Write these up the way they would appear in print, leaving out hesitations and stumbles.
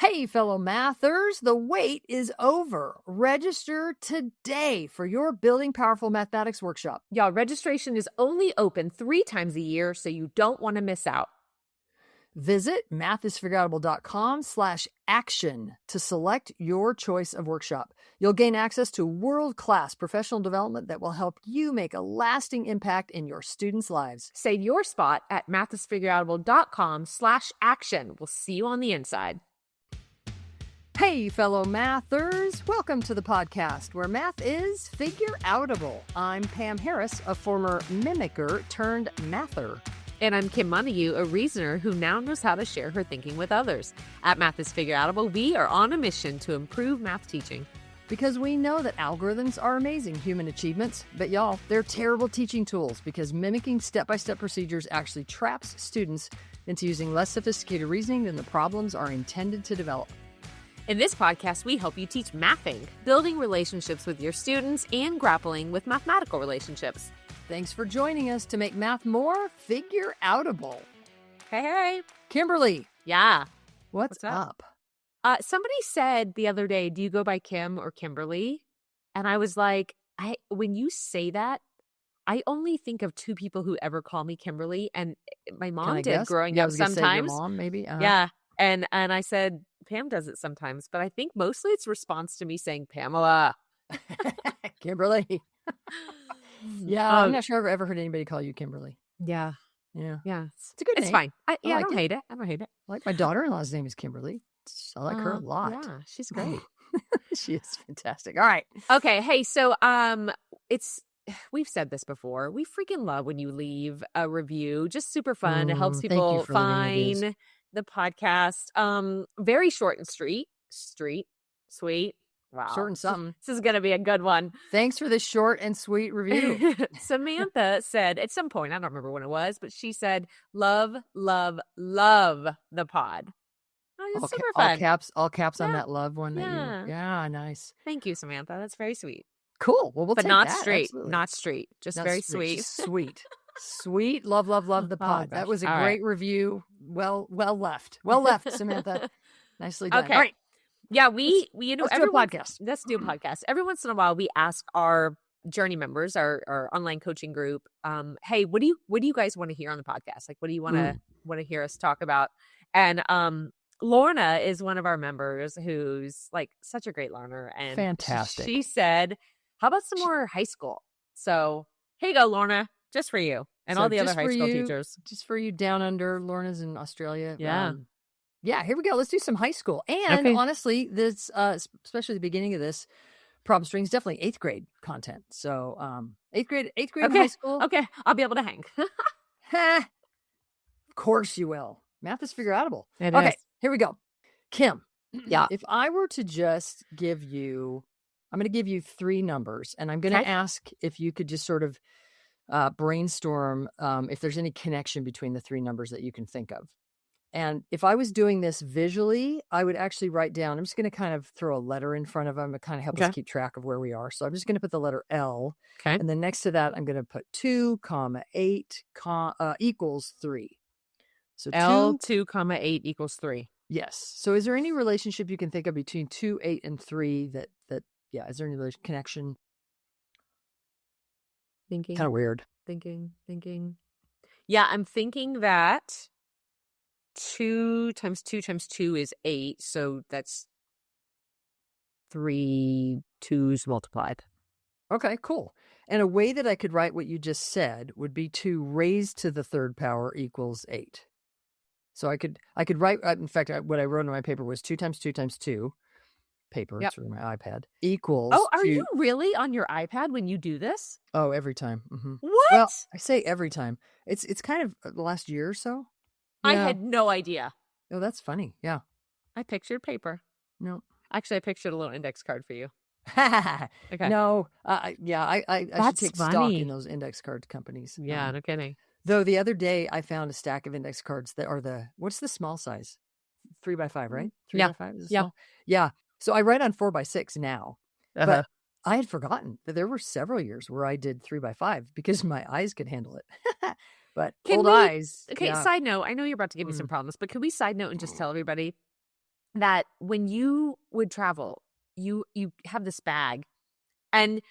Hey, fellow mathers, the wait is over. Register today for your Building Powerful Mathematics workshop. Y'all, registration is only open 3 times a year, so you don't want to miss out. Visit mathisfigureoutable.com/action to select your choice of workshop. You'll gain access to world-class professional development that will help you make a lasting impact in your students' lives. Save your spot at mathisfigureoutable.com/action. We'll see you on the inside. Hey, fellow mathers, welcome to the podcast where math is figure-outable. I'm Pam Harris, a former mimicker turned mather. And I'm Kim Montague, a reasoner who now knows how to share her thinking with others. At Math is Figureoutable, we are on a mission to improve math teaching. Because we know that algorithms are amazing human achievements, but y'all, they're terrible teaching tools because mimicking step-by-step procedures actually traps students into using less sophisticated reasoning than the problems are intended to develop. In this podcast, we help you teach mathing, building relationships with your students, and grappling with mathematical relationships. Thanks for joining us to make math more figure-outable. Hey. Kimberly. Yeah. What's up? Somebody said the other day, do you go by Kim or Kimberly? And I was like, when you say that, I only think of 2 people who ever call me Kimberly, and my mom did growing up sometimes. Your mom, maybe? Yeah. And I said, Pam does it sometimes, but I think mostly it's response to me saying Pamela. Kimberly. Yeah, I'm not sure I've ever heard anybody call you Kimberly. Yeah. It's a good name. It's fine. I like don't hate it. I don't hate it. Like my daughter-in-law's name is Kimberly. I like her a lot. Yeah, she's great. She is fantastic. All right. Okay. Hey, so we've said this before. We freaking love when you leave a review. Just super fun. It helps people find the podcast. Very short and sweet. Wow. Short and something. This is going to be a good one. Thanks for this short and sweet review. Samantha said at some point, I don't remember when it was, but she said, love, love, love the pod. Oh, it's super fun. All caps on that love one. Yeah, nice. Thank you, Samantha. That's very sweet. Cool. Well, we'll but take not that. straight. Absolutely. Not straight. Just very sweet. Sweet. Love the pod. That was a great review. Well left. Well left, Samantha. Nicely done. Okay. All right. Yeah, let's do a podcast. Let's do a podcast. Every once in a while, we ask our Journey members, our online coaching group, hey, what do you guys want to hear on the podcast? Like, what do you want to hear us talk about? And Lorna is one of our members who's like such a great learner and fantastic. She said, how about some more high school? So here you go, Lorna, just for you and all the other high school teachers. Just for you down under. Lorna's in Australia. Yeah. Yeah, here we go. Let's do some high school. And honestly, this, especially the beginning of this problem string is definitely 8th grade content. So 8th grade in high school. Okay, I'll be able to hang. Of course you will. Math is figureoutable. It is. Here we go. Kim. Yeah. If I were to just I'm going to give you 3 numbers, and I'm going to ask if you could just sort of brainstorm if there's any connection between the 3 numbers that you can think of. And if I was doing this visually, I would actually write down, I'm just going to kind of throw a letter in front of them to kind of help us keep track of where we are. So I'm just going to put the letter L. Okay. And then next to that, I'm going to put 2, 8 equals 3. So L 2, 8 equals 3. Yes. So is there any relationship you can think of between 2, 8, and 3 that is there any connection? Thinking. Kind of weird. Thinking. Yeah, I'm thinking that 2 times 2 times 2 is 8. So that's 3 2s multiplied. Okay, cool. And a way that I could write what you just said would be 2 raised to the 3rd power equals 8. So I could write, in fact, what I wrote in my paper was 2 times 2 times 2. Paper, it's really my iPad, equals. Oh, are you really on your iPad when you do this? Oh, every time. Mm-hmm. What? Well, I say every time. It's kind of the last year or so. Yeah. I had no idea. Oh, that's funny. Yeah. I pictured paper. No. Actually, I pictured a little index card for you. Okay. No. I should take stock in those index card companies. Yeah, no kidding. Though the other day I found a stack of index cards that are what's the small size? 3x5, right? 3x5 is small? Yeah. So I write on 4x6 now. But I had forgotten that there were several years where I did 3x5 because my eyes could handle it. But eyes. Okay, side note. I know you're about to give me some problems, but can we side note and just tell everybody that when you would travel, you have this bag, and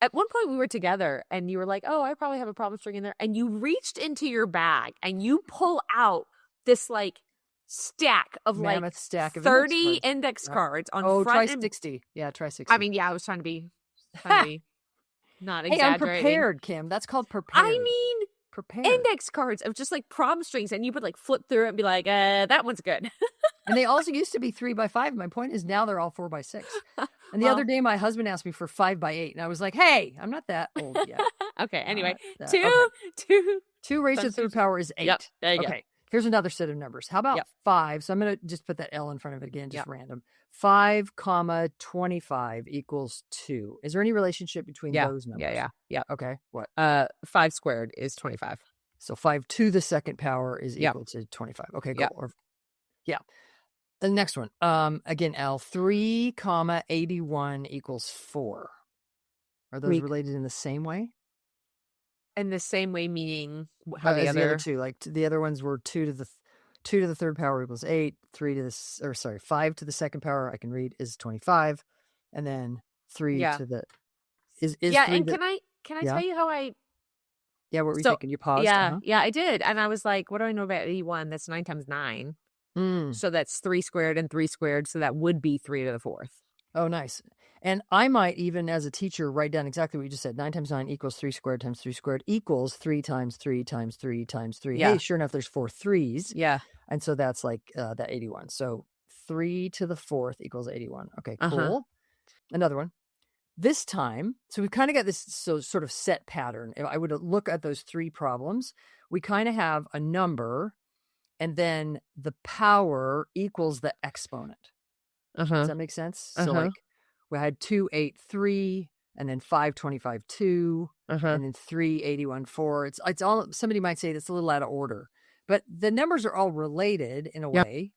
at one point we were together and you were like, oh, I probably have a problem stringing there. And you reached into your bag and you pull out this like stack of Mammoth stack of 30 index cards on front. Try 60. Yeah, try 60. I mean, yeah, I was trying to be not exaggerating. Hey, I'm prepared, Kim. That's called prepared. I mean, prepared. Index cards of just like problem strings, and you would like flip through it and be like, that one's good. And they also used to be 3x5. My point is now they're all 4x6. And the other day, my husband asked me for 5x8, and I was like, "Hey, I'm not that old yet." Okay. Anyway, two raised to the third power is 8. Yep. There you go. Here's another set of numbers. How about 5? So I'm going to just put that L in front of it again, just random. 5, 25 equals 2. Is there any relationship between those numbers? Yeah. Okay. What? 5 squared is 25. So 5 to the second power is equal to 25. Okay, cool. Yeah. The next one, again, L, 3, 81 equals 4. Are those related in the same way? In the same way, meaning how the other two? Like the other ones were 2 to the third power equals 8. 5 to the second power, I can read, is 25, and then 3 to the is And can I tell you how I? Yeah, what were you thinking? You paused. Yeah, I did, and I was like, what do I know about 81? That's 9 times 9. So that's 3 squared and 3 squared. So that would be 3 to the 4th. Oh, nice. And I might even, as a teacher, write down exactly what you just said. 9 times 9 equals 3 squared times 3 squared equals 3 times 3 times 3 times 3. Yeah. Hey, sure enough, there's 4 3s. Yeah. And so that's like that 81. So 3 to the 4th equals 81. Okay, cool. Another one. This time, so we've kind of got this sort of set pattern. If I would look at those 3 problems, we kind of have a number, and then the power equals the exponent. Does that make sense? So like we had 2, 8, 3, and then 5, 25, 2, and then 3, 81, 4. It's all, somebody might say that's a little out of order, but the numbers are all related in a way.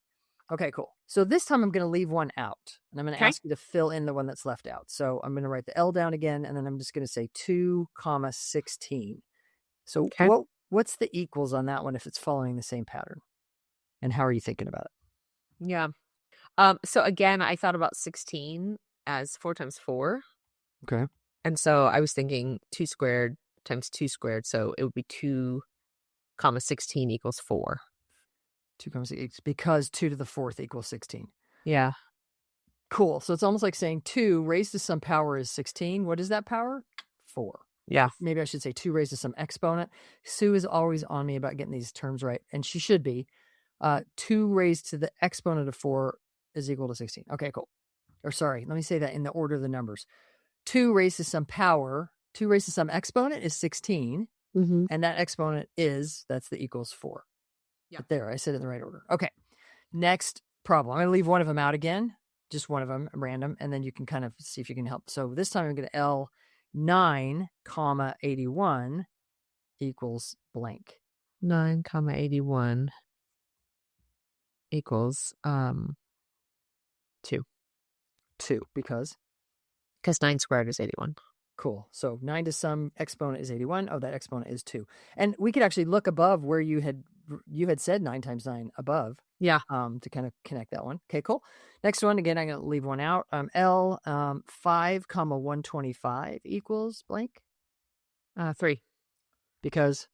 Okay, cool. So this time I'm going to leave one out, and I'm going to ask you to fill in the one that's left out. So I'm going to write the L down again, and then I'm just going to say 2, 16. So what's the equals on that one if it's following the same pattern? And how are you thinking about it? Yeah. So again, I thought about 16 as 4 times 4. Okay. And so I was thinking 2 squared times 2 squared. So it would be 2, 16 equals 4. 2, 6, because 2 to the 4th equals 16. Yeah. Cool. So it's almost like saying 2 raised to some power is 16. What is that power? 4. Yeah. Maybe I should say 2 raised to some exponent. Sue is always on me about getting these terms right, and she should be. 2 raised to the exponent of 4 is equal to 16. Okay, cool. Or sorry, let me say that in the order of the numbers. 2 raised to some power, 2 raised to some exponent is 16. And that exponent that's the equals 4. Yeah. But there, I said it in the right order. Okay. Next problem. I'm going to leave one of them out again. Just one of them, random. And then you can kind of see if you can help. So this time I'm going to L 9, 81 equals blank. 9, 81 equals 2. 2, because 9 squared is 81. Cool. So 9 to some exponent is 81. Oh, that exponent is 2. And we could actually look above where you had said 9 times 9 above. Yeah. To kind of connect that one. Okay, cool. Next one, again, I'm going to leave one out. L 5, 125 equals blank. 3. Because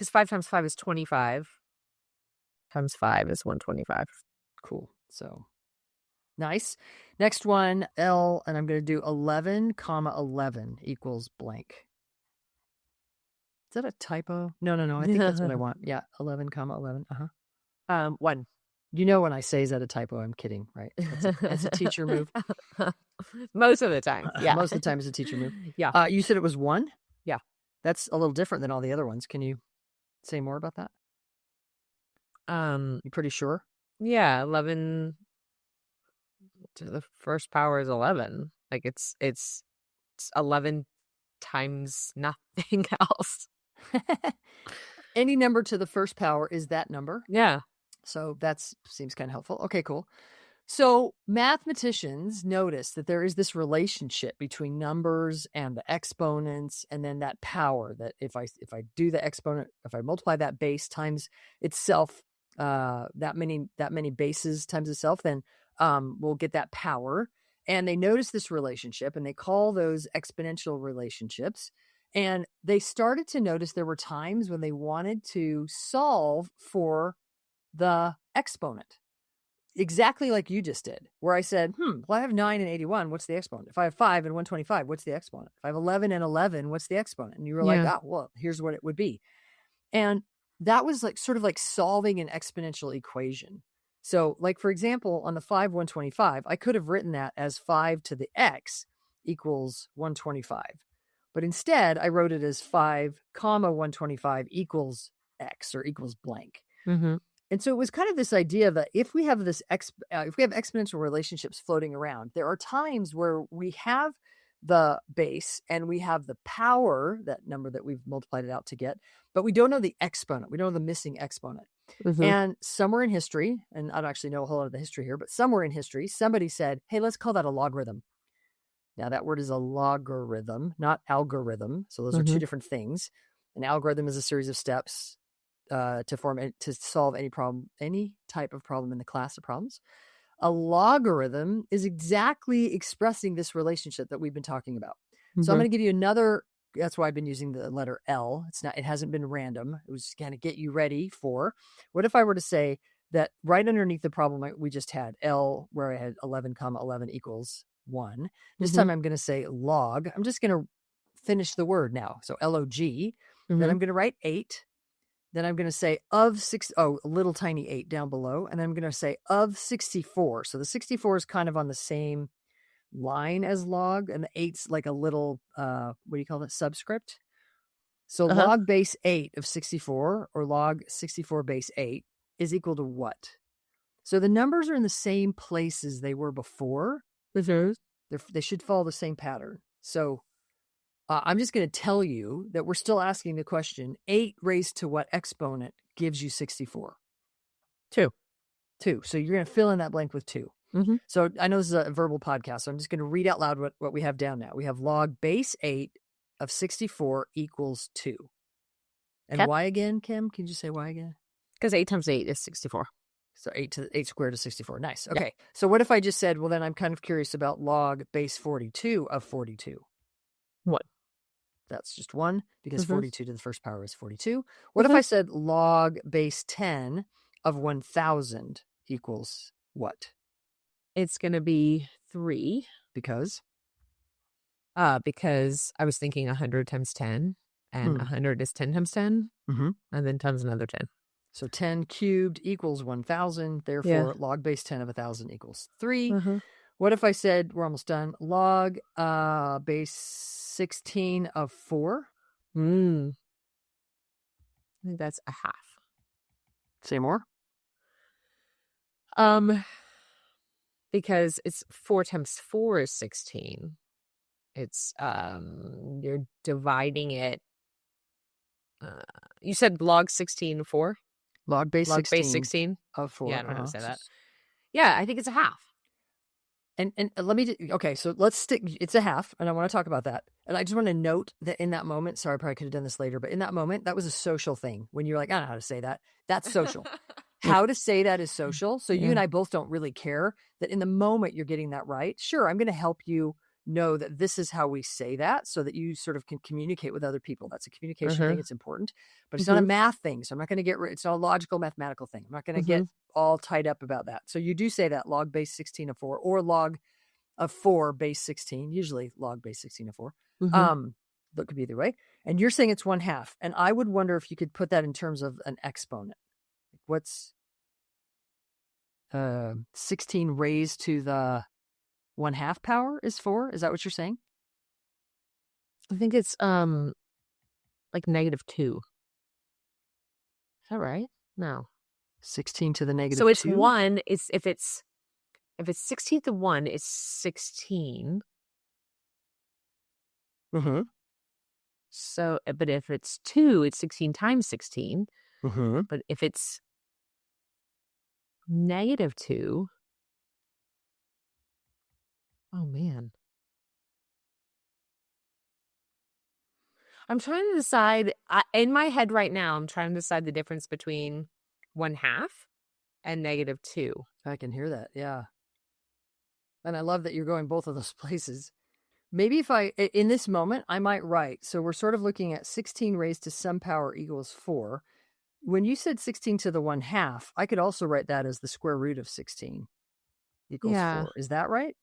5 times 5 is 25. Times 5 is 125. Cool. So nice. Next one, L, and I'm going to do 11, 11 equals blank. Is that a typo? No. I think that's what I want. Yeah, 11, 11. 1. You know when I say, is that a typo? I'm kidding, right? That's a teacher move. Most of the time. Yeah. Most of the time it's a teacher move. Yeah. You said it was 1? Yeah. That's a little different than all the other ones. Can you say more about that? You pretty sure? Yeah, 11 to the first power is 11. Like it's 11 times nothing else. Any number to the first power is that number. Yeah. So that seems kind of helpful. Okay, cool. So mathematicians notice that there is this relationship between numbers and the exponents, and then that power that if I do the exponent, if I multiply that base times itself that many bases times itself, then we'll get that power. And they notice this relationship, and they call those exponential relationships. And they started to notice there were times when they wanted to solve for the exponent, exactly like you just did, where I said, well, I have 9 and 81. What's the exponent? If I have 5 and 125, what's the exponent? If I have 11 and 11, what's the exponent? And you were like, well, here's what it would be. And that was like sort of like solving an exponential equation. So like, for example, on the 5, 125, I could have written that as 5 to the x equals 125. But instead, I wrote it as 5 comma 125 equals x or equals blank. Mm-hmm. And so it was kind of this idea that if we have exponential relationships floating around, there are times where we have the base and we have the power, that number that we've multiplied it out to get, but we don't know the exponent. We don't know the missing exponent. Mm-hmm. And somewhere in history, and I don't actually know a whole lot of the history here, but somewhere in history, somebody said, hey, let's call that a logarithm. Now that word is a logarithm, not algorithm. So those are two different things. An algorithm is a series of steps to solve any problem, any type of problem in the class of problems. A logarithm is exactly expressing this relationship that we've been talking about. So I'm going to give you another. That's why I've been using the letter L. It hasn't been random. It was kind of get you ready for. What if I were to say that right underneath the problem we just had, L, where I had 11 comma 11 equals 1. This time I'm going to say log. I'm just going to finish the word now. So log. Then I'm going to write 8. Then I'm going to say of 6, a little tiny 8 down below. And then I'm going to say of 64. So the 64 is kind of on the same line as log, and the 8's like a little, what do you call that? Subscript. So log base 8 of 64, or log 64 base 8 is equal to what? So the numbers are in the same place as they were before. They should follow the same pattern. So I'm just going to tell you that we're still asking the question, 8 raised to what exponent gives you 64? 2. So you're going to fill in that blank with 2. So I know this is a verbal podcast, so I'm just going to read out loud what we have down now. We have log base 8 of 64 equals 2. And why again, Kim? Can you just say why again? Because 8 times 8 is 64. So 8 squared is 64. Nice. Okay. Yeah. So what if I just said, well, then I'm kind of curious about log base 42 of 42. What? That's just 1, because 42 to the first power is 42. What if I said log base 10 of 1,000 equals what? It's going to be 3. Because? Because I was thinking 100 times 10, and 100 is 10 times 10, and then times another 10. So 10 cubed equals 1,000. Therefore, log base 10 of 1,000 equals 3. What if I said, we're almost done, log base 16 of 4? I think that's a half. Say more. Because it's 4 times 4 is 16. It's you're dividing it. You said log 16 4? Log base 16 of 4. Yeah, I don't know how to say that. Yeah, I think it's a half. And let me, okay, so let's stick, it's a half, and I want to talk about that. And I just want to note that in that moment, sorry, I probably could have done this later, but in that moment, that was a social thing. When you're like, I don't know how to say that. That's social. How to say that is social. So you and I both don't really care that in the moment you're getting that right. Sure, I'm going to help you know that this is how we say that so that you sort of can communicate with other people. That's a communication thing. It's important, but it's not a math thing. So I'm not going to it's not a logical mathematical thing. I'm not going to get all tied up about that. So you do say that log base 16 of 4 or log of 4 base 16, usually log base 16 of 4. That could be either way. And you're saying it's 1/2. And I would wonder if you could put that in terms of an exponent. What's 16 raised to the 1/2 power is 4? Is that what you're saying? I think it's like -2. Is that right? No. 16 to the -2. So it's 1. It's if it's 16 to 1, it's 16. So, but if it's 2, it's 16 times 16. But if it's -2, oh man. I'm trying to decide, in my head right now, I'm trying to decide the difference between 1/2 and -2. I can hear that. Yeah. And I love that you're going both of those places. Maybe if in this moment, I might write. So we're sort of looking at 16 raised to some power equals 4. When you said 16 to the 1/2, I could also write that as the square root of 16 equals Yeah. 4. Is that right?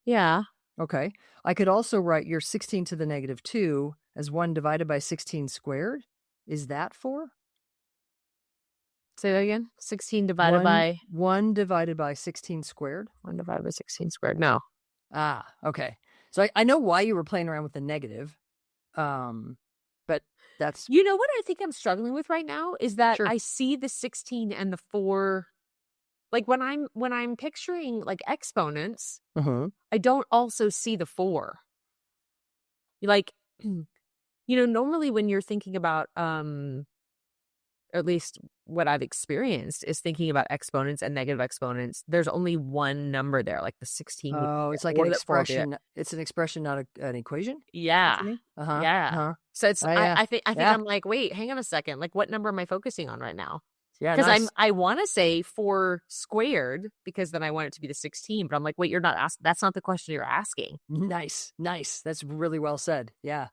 Yeah. Okay. I could also write your 16 to the -2 as 1 divided by 16 squared. Is that 4? Say that again. 16 divided by 1 divided by 16 squared. 1 divided by 16 squared. No. Ah, okay. So I know why you were playing around with the negative. But that's You know what I think I'm struggling with right now is that Sure. I see the 16 and the 4. Like when I'm picturing like exponents, I don't also see the 4. Like, normally when you're thinking about, or at least what I've experienced is thinking about exponents and negative exponents. There's only one number there, like the 16. Oh, it's like an expression. It's an expression, not an equation. Yeah. Yeah. So it's, Oh, yeah. I think Yeah. I'm like, wait, hang on a second. Like, what number am I focusing on right now? Yeah, Because nice. I want to say 4 squared because then I want it to be the 16. But I'm like, wait, you're not asking. That's not the question you're asking. Nice. That's really well said. Yeah.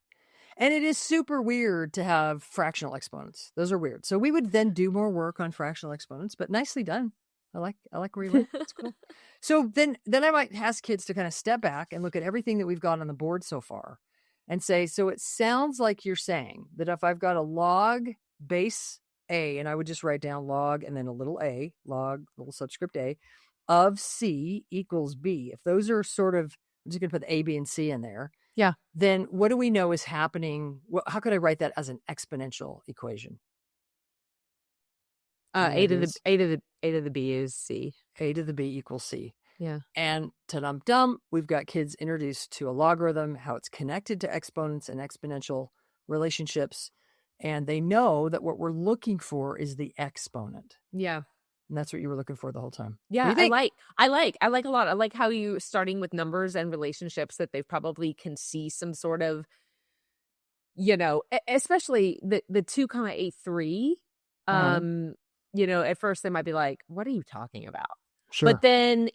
And it is super weird to have fractional exponents. Those are weird. So we would then do more work on fractional exponents, but nicely done. I like where you went. That's cool. So then I might ask kids to kind of step back and look at everything that we've got on the board so far and say, so it sounds like you're saying that if I've got a log base A, and I would just write down log and then a little a, log, little subscript A, of C equals B. If those are sort of, I'm just going to put the A, B, and C in there. Yeah. Then what do we know is happening? How could I write that as an exponential equation? A to the B is C. A to the B equals C. Yeah. And ta-dum-dum, we've got kids introduced to a logarithm, how it's connected to exponents and exponential relationships. And they know that what we're looking for is the exponent. Yeah. And that's what you were looking for the whole time. Yeah, I like a lot. I like how you starting with numbers and relationships that they probably can see some sort of, especially the 2,83. At first they might be like, what are you talking about? Sure. But then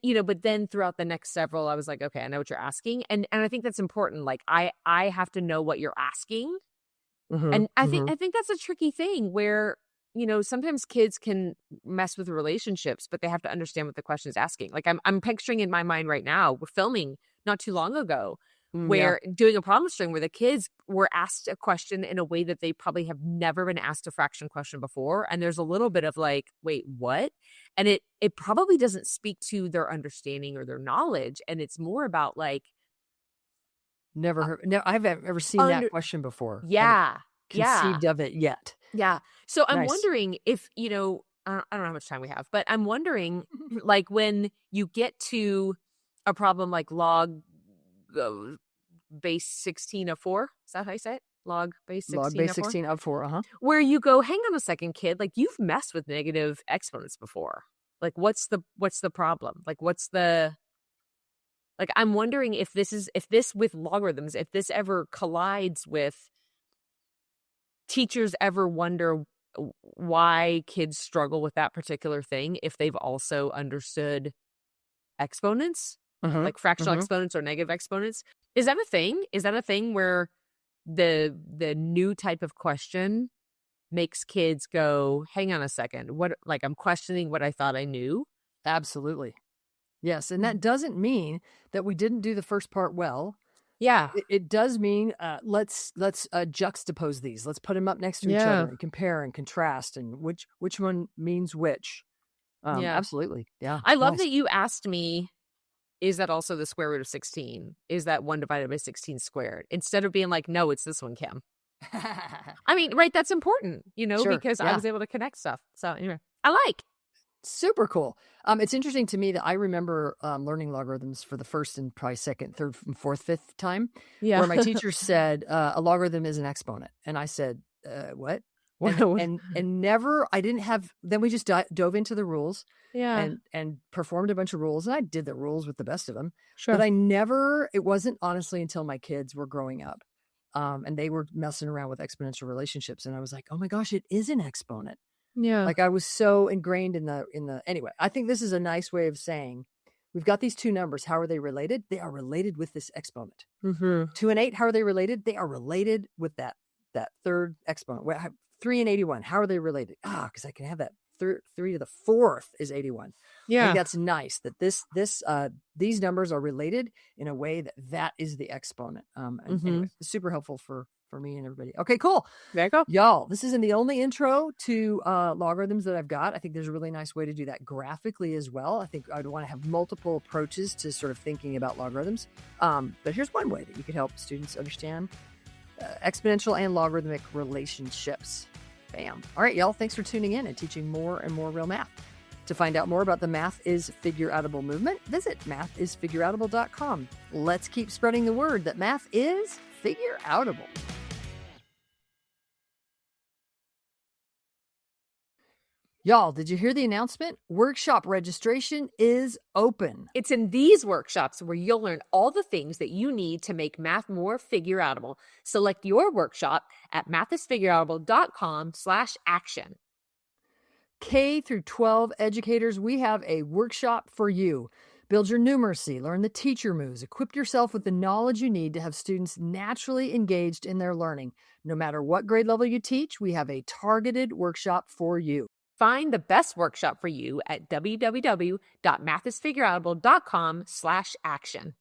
throughout the next several, I was like, okay, I know what you're asking. And I think that's important. Like I have to know what you're asking. And I think that's a tricky thing where, sometimes kids can mess with relationships, but they have to understand what the question is asking. Like I'm picturing in my mind right now, we're filming not too long ago where doing a problem string where the kids were asked a question in a way that they probably have never been asked a fraction question before. And there's a little bit of like, wait, what? And it probably doesn't speak to their understanding or their knowledge. And it's more about like, never heard. No, I've ever seen that question before. Yeah. Conceived of it yet. Yeah. So I'm Nice. wondering if, I don't know how much time we have, but I'm wondering like when you get to a problem like log base 16 of 4, is that how you say it? Log base 16 log base 16 of 4, where you go, hang on a second, kid, like you've messed with negative exponents before. Like what's the problem? Like like I'm wondering if this with logarithms, if this ever collides with teachers ever wonder why kids struggle with that particular thing if they've also understood exponents, like fractional exponents or negative exponents. Is that a thing? Is that a thing where the new type of question makes kids go, hang on a second, what, like I'm questioning what I thought I knew? Absolutely. Yes. And that doesn't mean that we didn't do the first part well. Yeah. It does mean let's juxtapose these. Let's put them up next to each other and compare and contrast and which one means which. Absolutely. Yeah. I love that you asked me, is that also the square root of 16? Is that 1 divided by 16 squared? Instead of being like, no, it's this one, Kim. I mean, right, that's important, Sure, because I was able to connect stuff. So anyway, I like. Super cool. It's interesting to me that I remember learning logarithms for the first and probably second, third, fourth, fifth time. Yeah. Where my teacher said a logarithm is an exponent. And I said, what? And never, I didn't have, then we just dove into the rules and performed a bunch of rules. And I did the rules with the best of them. Sure. But it wasn't honestly until my kids were growing up and they were messing around with exponential relationships. And I was like, oh my gosh, it is an exponent. Yeah. Like I was so ingrained in the anyway, I think this is a nice way of saying we've got these two numbers. How are they related? They are related with this exponent. 2 and 8, how are they related? They are related with that third exponent. 3 and 81, how are they related? Because I can have that 3 to the 4th is 81. I think that's nice that these numbers are related in a way that is the exponent. Anyway, it's super helpful for me and everybody. Okay, cool. There you go. Y'all, this isn't the only intro to logarithms that I've got. I think there's a really nice way to do that graphically as well. I think I'd want to have multiple approaches to sort of thinking about logarithms. But here's one way that you could help students understand exponential and logarithmic relationships. Bam. All right, y'all, thanks for tuning in and teaching more and more real math. To find out more about the Math is Figureoutable movement, visit mathisfigureoutable.com. Let's keep spreading the word that math is figureoutable. Y'all, did you hear the announcement? Workshop registration is open. It's in these workshops where you'll learn all the things that you need to make math more figureoutable. Select your workshop at mathisfigureoutable.com/action. K through 12 educators, we have a workshop for you. Build your numeracy, learn the teacher moves, equip yourself with the knowledge you need to have students naturally engaged in their learning. No matter what grade level you teach, we have a targeted workshop for you. Find the best workshop for you at www.mathisfigureoutable.com/action.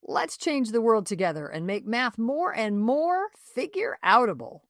Let's change the world together and make math more and more figureoutable.